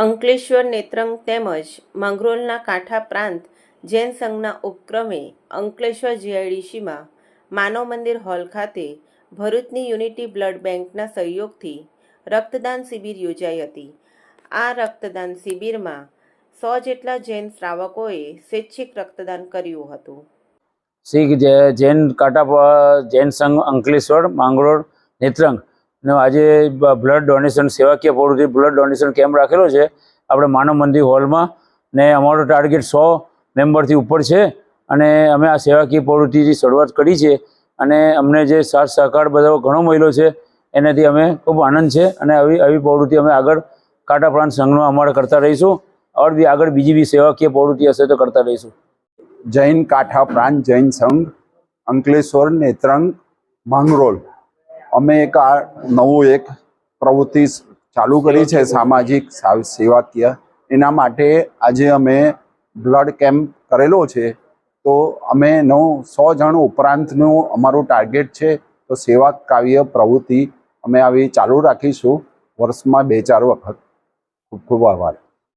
અંકલેશ્વર નેત્રંગ તેમજ માંગરોળના કાંઠા પ્રાંત જૈન સંઘના ઉપક્રમે અંકલેશ્વર જીઆઈડીસીમાં માનવ મંદિર હોલ ખાતે ભરૂચની યુનિટી બ્લડ બેંકના સહયોગથી રક્તદાન શિબિર યોજાઈ હતી. આ રક્તદાન શિબિરમાં 100 જેટલા જૈન શ્રાવકોએ સ્વૈચ્છિક રક્તદાન કર્યું હતું. શ્રી જૈન કાંઠા જૈન સંઘ અંકલેશ્વર માંગરોળ નેત્રંગ આજે બ્લડ ડોનેશન સેવાકીય પ્રવૃત્તિ બ્લડ ડોનેશન કેમ્પ રાખેલો છે આપણે માનવ મંદિર હોલમાં. ને અમારો ટાર્ગેટ 100 મેમ્બરથી ઉપર છે અને અમે આ સેવાકીય પ્રવૃત્તિથી શરૂઆત કરી છે અને અમને જે સાથ સહકાર બધો ઘણો મળ્યો છે એનાથી અમે ખૂબ આનંદ છે અને આવી પ્રવૃત્તિ અમે આગળ કાંઠા પ્રાંત સંઘનો અમારે કરતા રહીશું. આગળ બીજી બી સેવાકીય પ્રવૃત્તિ હશે તો કરતા રહીશું. જૈન કાંઠા પ્રાંત જૈન સંઘ અંકલેશ્વર નેત્રંગ માંગરોળ અમે એક નવું પ્રવૃત્તિ ચાલુ કરી છે સામાજિક સેવાકીય. એના માટે આજે અમે બ્લડ કેમ્પ કરેલો છે. તો અમે 100 જણ ઉપરાંતનું અમારું ટાર્ગેટ છે. તો સેવા કાવ્ય પ્રવૃત્તિ અમે આવી ચાલુ રાખીશું વર્ષમાં 2-4 વખત. ખૂબ ખૂબ આભાર.